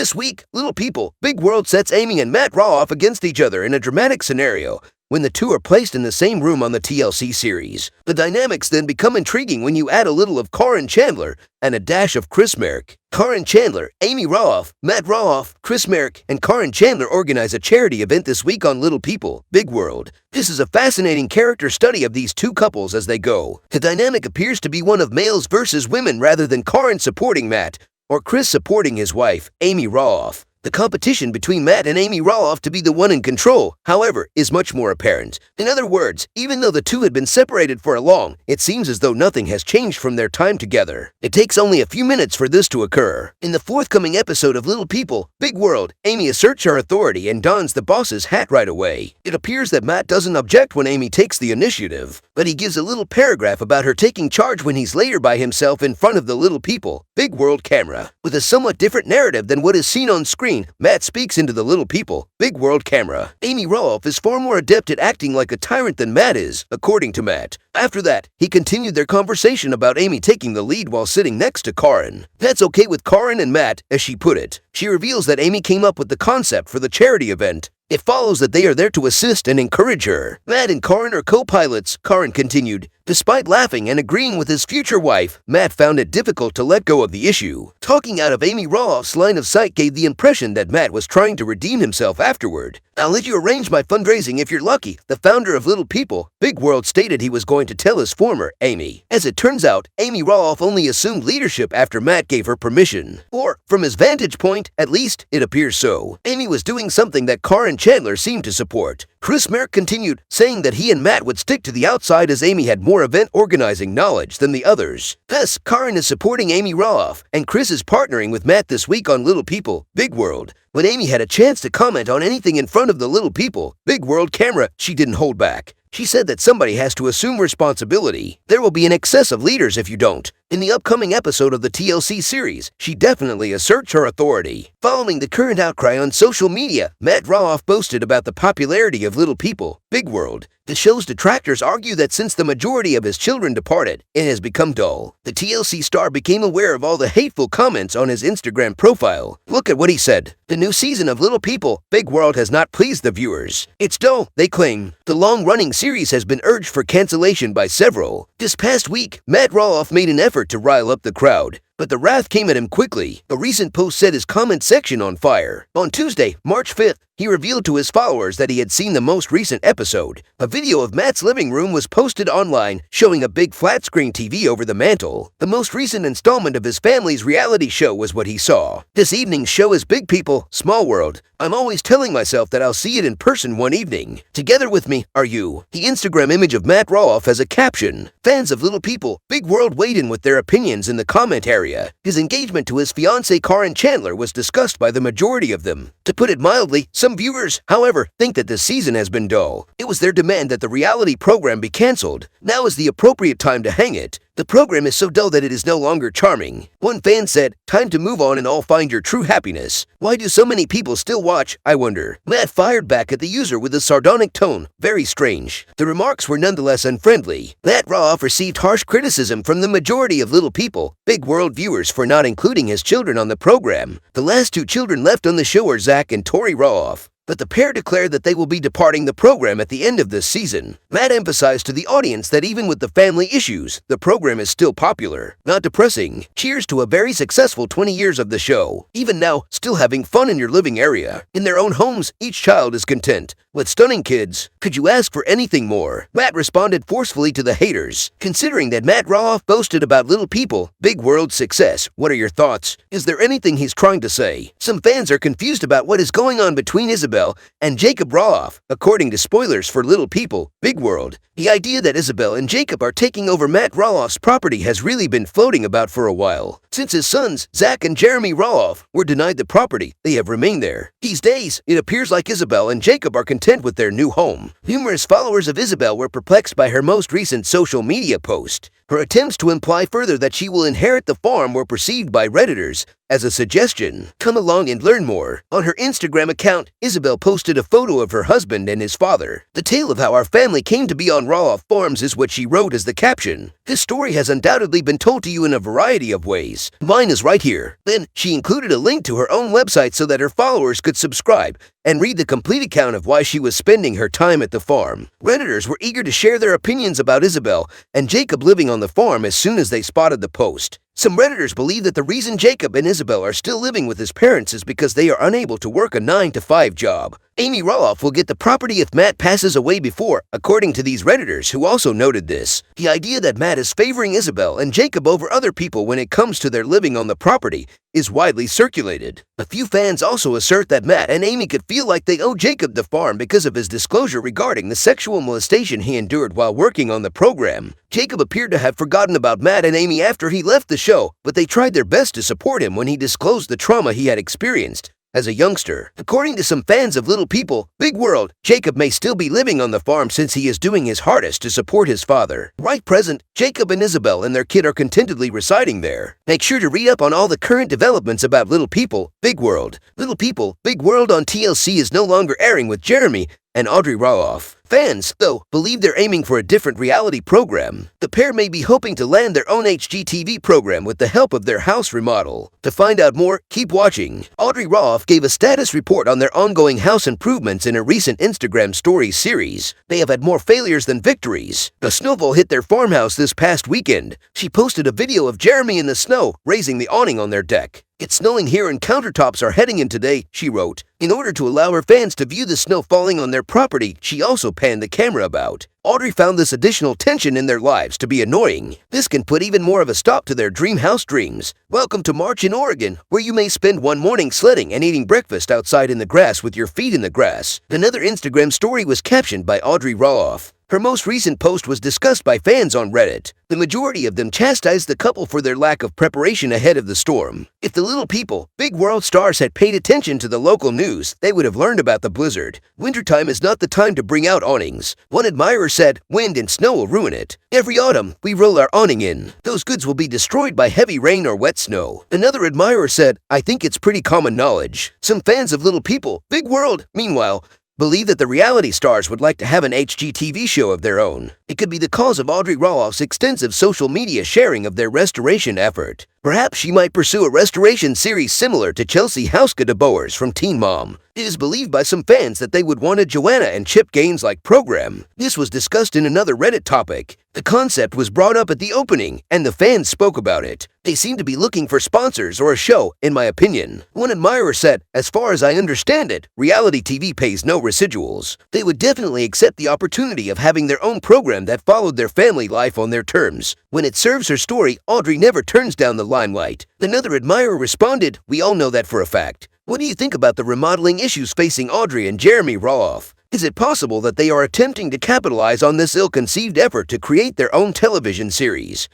This week, Little People, Big World sets Amy and Matt Roloff against each other in a dramatic scenario when the two are placed in the same room on the TLC series. The dynamics then become intriguing when you add a little of Caryn Chandler and a dash of Chris Marek. Caryn Chandler, Amy Roloff, Matt Roloff, Chris Marek, and Caryn Chandler organize a charity event this week on Little People, Big World. This is a fascinating character study of these two couples as they go. The dynamic appears to be one of males versus women rather than Caryn supporting Matt or Chris supporting his wife, Amy Roloff. The competition between Matt and Amy Roloff to be the one in control, however, is much more apparent. In other words, even though the two had been separated for a long, it seems as though nothing has changed from their time together. It takes only a few minutes for this to occur. In the forthcoming episode of Little People, Big World, Amy asserts her authority and dons the boss's hat right away. It appears that Matt doesn't object when Amy takes the initiative, but he gives a little paragraph about her taking charge when he's later by himself in front of the Little People, Big World camera. With a somewhat different narrative than what is seen on screen, Matt speaks into the Little People, Big World camera. Amy Roloff is far more adept at acting like a tyrant than Matt is, according to Matt. After that, he continued their conversation about Amy taking the lead while sitting next to Caryn. That's okay with Caryn and Matt, as she put it. She reveals that Amy came up with the concept for the charity event. It follows that they are there to assist and encourage her. Matt and Caryn are co-pilots, Caryn continued. Despite laughing and agreeing with his future wife, Matt found it difficult to let go of the issue. Talking out of Amy Roloff's line of sight gave the impression that Matt was trying to redeem himself afterward. "I'll let you arrange my fundraising if you're lucky," the founder of Little People, Big World stated he was going to tell his former, Amy. As it turns out, Amy Roloff only assumed leadership after Matt gave her permission. Or, from his vantage point, at least, it appears so. Amy was doing something that Caryn Chandler seemed to support. Chris Marek continued, saying that he and Matt would stick to the outside as Amy had more event organizing knowledge than the others. Thus, Caryn is supporting Amy Roloff, and Chris is partnering with Matt this week on Little People, Big World. When Amy had a chance to comment on anything in front of the Little People, Big World camera, she didn't hold back. She said that somebody has to assume responsibility. There will be an excess of leaders if you don't. In the upcoming episode of the TLC series, she definitely asserts her authority. Following the current outcry on social media, Matt Roloff boasted about the popularity of Little People, Big World. The show's detractors argue that since the majority of his children departed, it has become dull. The TLC star became aware of all the hateful comments on his Instagram profile. Look at what he said. "The new season of Little People, Big World has not pleased the viewers. It's dull," they claim. The long-running series has been urged for cancellation by several. This past week, Matt Roloff made an effort to rile up the crowd, but the wrath came at him quickly. A recent post set his comment section on fire. On Tuesday, March 5th, he revealed to his followers that he had seen the most recent episode. A video of Matt's living room was posted online, showing a big flat-screen TV over the mantel. The most recent installment of his family's reality show was what he saw. This evening's show is Big People, Small World. I'm always telling myself that I'll see it in person one evening. Together with me are you. The Instagram image of Matt Roloff has a caption. Fans of Little People, Big World weighed in with their opinions in the comment area. His engagement to his fiancée Caryn Chandler was discussed by the majority of them. To put it mildly, some viewers, however, think that this season has been dull. It was their demand that the reality program be cancelled. Now is the appropriate time to hang it. The program is so dull that it is no longer charming. One fan said, "Time to move on and all find your true happiness. Why do so many people still watch, I wonder?" Matt fired back at the user with a sardonic tone. Very strange. The remarks were nonetheless unfriendly. Matt Roloff received harsh criticism from the majority of Little People, Big World viewers for not including his children on the program. The last two children left on the show are Zach and Tori Roloff, but the pair declared that they will be departing the program at the end of this season. Matt emphasized to the audience that even with the family issues, the program is still popular, not depressing. Cheers to a very successful 20 years of the show. Even now, still having fun in your living area. In their own homes, each child is content. With stunning kids, could you ask for anything more? Matt responded forcefully to the haters. Considering that Matt Roloff boasted about Little People, Big World success, what are your thoughts? Is there anything he's trying to say? Some fans are confused about what is going on between Isabel and Jacob Roloff, according to spoilers for Little People, Big World. The idea that Isabel and Jacob are taking over Matt Roloff's property has really been floating about for a while. Since his sons, Zach and Jeremy Roloff, were denied the property, they have remained there. These days, it appears like Isabel and Jacob are content with their new home. Numerous followers of Isabel were perplexed by her most recent social media post. Her attempts to imply further that she will inherit the farm were perceived by Redditors as a suggestion. Come along and learn more. On her Instagram account, Isabel posted a photo of her husband and his father. The tale of how our family came to be on Roloff Farms is what she wrote as the caption. This story has undoubtedly been told to you in a variety of ways. Mine is right here. Then she included a link to her own website so that her followers could subscribe and read the complete account of why she was spending her time at the farm. Redditors were eager to share their opinions about Isabel and Jacob living on the farm as soon as they spotted the post. Some Redditors believe that the reason Jacob and Isabel are still living with his parents is because they are unable to work a 9-to-5 job. Amy Roloff will get the property if Matt passes away before, according to these Redditors who also noted this. The idea that Matt is favoring Isabel and Jacob over other people when it comes to their living on the property is widely circulated. A few fans also assert that Matt and Amy could feel like they owe Jacob the farm because of his disclosure regarding the sexual molestation he endured while working on the program. Jacob appeared to have forgotten about Matt and Amy after he left the show, but they tried their best to support him when he disclosed the trauma he had experienced as a youngster. According to some fans of Little People, Big World, Jacob may still be living on the farm since he is doing his hardest to support his father. Right present, Jacob and Isabel and their kid are contentedly residing there. Make sure to read up on all the current developments about Little People, Big World. Little People, Big World on TLC is no longer airing with Jeremy and Audrey Roloff. Fans, though, believe they're aiming for a different reality program. The pair may be hoping to land their own HGTV program with the help of their house remodel. To find out more, keep watching. Audrey Roloff gave a status report on their ongoing house improvements in a recent Instagram Stories series. They have had more failures than victories. A snowfall hit their farmhouse this past weekend. She posted a video of Jeremy in the snow, raising the awning on their deck. "It's snowing here and countertops are heading in today," she wrote. In order to allow her fans to view the snow falling on their property, she also panned the camera about. Audrey found this additional tension in their lives to be annoying. This can put even more of a stop to their dream house dreams. Welcome to March in Oregon, where you may spend one morning sledding and eating breakfast outside in the grass with your feet in the grass. Another Instagram story was captioned by Audrey Roloff. Her most recent post was discussed by fans on Reddit. The majority of them chastised the couple for their lack of preparation ahead of the storm. If the Little People, Big World stars had paid attention to the local news, they would have learned about the blizzard. Wintertime is not the time to bring out awnings. One admirer said, "Wind and snow will ruin it. Every autumn, we roll our awning in. Those goods will be destroyed by heavy rain or wet snow." Another admirer said, "I think it's pretty common knowledge." Some fans of Little People, Big World, meanwhile, believe that the reality stars would like to have an HGTV show of their own. It could be the cause of Audrey Roloff's extensive social media sharing of their restoration effort. Perhaps she might pursue a restoration series similar to Chelsea Houska de Boers from Teen Mom. It is believed by some fans that they would want a Joanna and Chip Gaines-like program. This was discussed in another Reddit topic. The concept was brought up at the opening, and the fans spoke about it. They seem to be looking for sponsors or a show, in my opinion. One admirer said, "As far as I understand it, reality TV pays no residuals. They would definitely accept the opportunity of having their own program that followed their family life on their terms. When it serves her story, Audrey never turns down the limelight." Another admirer responded, "We all know that for a fact." What do you think about the remodeling issues facing Audrey and Jeremy Roloff? Is it possible that they are attempting to capitalize on this ill-conceived effort to create their own television series?